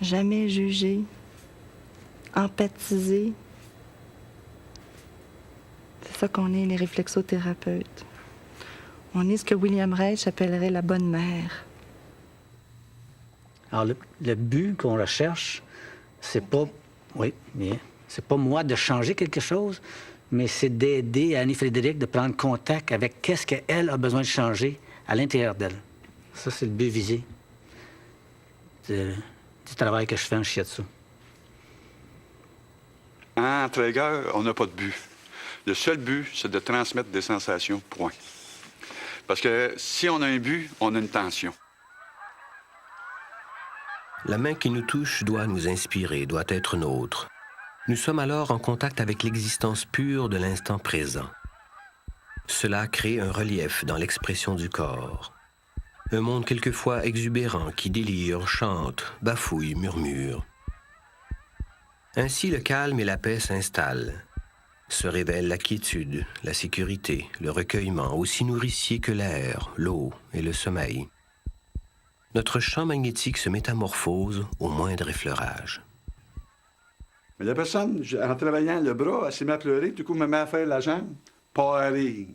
jamais juger, empathiser. C'est ça qu'on est, les réflexothérapeutes. On est ce que William Reich appellerait la bonne mère. Alors, le but qu'on recherche, c'est pas... Oui, mais c'est pas moi de changer quelque chose, mais c'est d'aider Annie-Frédérique de prendre contact avec qu'est-ce qu'elle a besoin de changer à l'intérieur d'elle. Ça, c'est le but visé du travail que je fais en shiatsu. En Traeger, on n'a pas de but. Le seul but, c'est de transmettre des sensations, point. Parce que si on a un but, on a une tension. La main qui nous touche doit nous inspirer, doit être nôtre. Nous sommes alors en contact avec l'existence pure de l'instant présent. Cela crée un relief dans l'expression du corps. Un monde quelquefois exubérant qui délire, chante, bafouille, murmure. Ainsi, le calme et la paix s'installent. Se révèle la quiétude, la sécurité, le recueillement, aussi nourricier que l'air, l'eau et le sommeil. Notre champ magnétique se métamorphose au moindre effleurage. Mais la personne, en travaillant le bras, elle s'est mise à pleurer, tout coup, elle me met à faire la jambe. Pareil.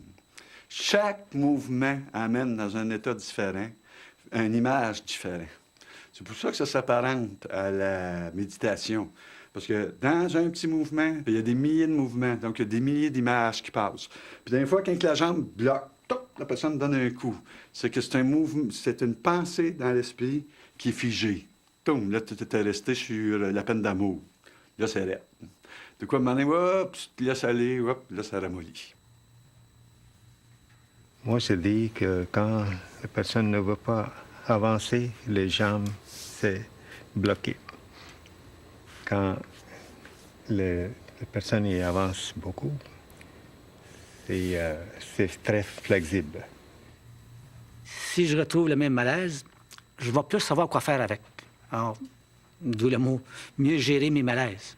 Chaque mouvement amène dans un état différent, une image différente. C'est pour ça que ça s'apparente à la méditation. Parce que dans un petit mouvement, il y a des milliers de mouvements, donc il y a des milliers d'images qui passent. Puis des fois, quand la jambe bloque, la personne donne un coup. C'est que c'est un mouvement, c'est une pensée dans l'esprit qui est figée. Toum, là, tu es resté sur la peine d'amour. Là, c'est raide. De quoi, à un moment donné, hop, tu te laisses aller, hop, là, ça ramollit. Moi, je dis que quand la personne ne veut pas avancer, les jambes, c'est bloqué. Quand la personne y avance beaucoup, c'est très flexible. Si je retrouve le même malaise, je vais plus savoir quoi faire avec. Alors, d'où le mot, mieux gérer mes malaises.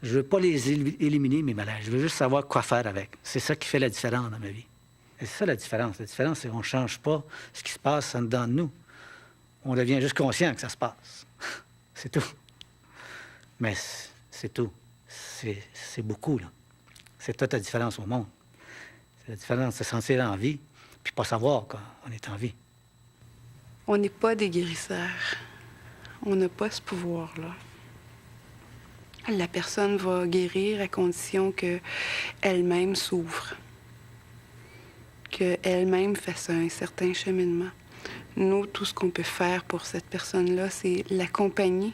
Je ne veux pas les éliminer, mes malaises. Je veux juste savoir quoi faire avec. C'est ça qui fait la différence dans ma vie. Et c'est ça la différence. La différence, c'est qu'on ne change pas ce qui se passe en dedans de nous. On devient juste conscient que ça se passe. C'est tout. Mais c'est tout. C'est beaucoup, là. C'est toute la différence au monde. C'est la différence de se sentir en vie, puis pas savoir qu'on est en vie. On n'est pas des guérisseurs. On n'a pas ce pouvoir-là. La personne va guérir à condition qu'elle-même s'ouvre, qu'elle-même fasse un certain cheminement. Nous, tout ce qu'on peut faire pour cette personne-là, c'est l'accompagner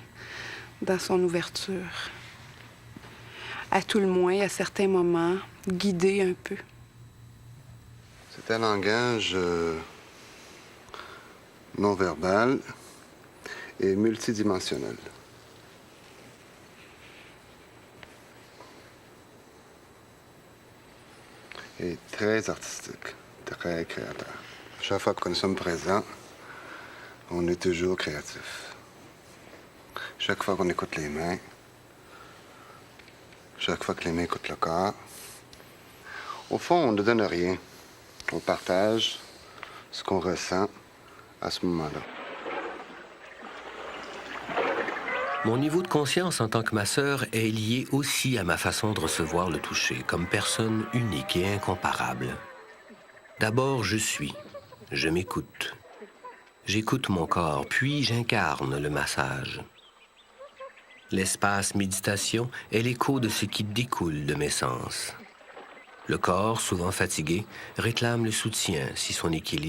dans son ouverture. À tout le moins, à certains moments, guider un peu. C'est un langage non-verbal et multidimensionnel. Et très artistique, très créateur. Chaque fois que nous sommes présents, on est toujours créatif. Chaque fois qu'on écoute les mains, chaque fois que les mains écoutent le corps, au fond, on ne donne rien. On partage ce qu'on ressent à ce moment-là. Mon niveau de conscience en tant que masseur est lié aussi à ma façon de recevoir le toucher, comme personne unique et incomparable. D'abord, je suis. Je m'écoute. J'écoute mon corps, puis j'incarne le massage. L'espace méditation est l'écho de ce qui découle de mes sens. Le corps, souvent fatigué, réclame le soutien si son équilibre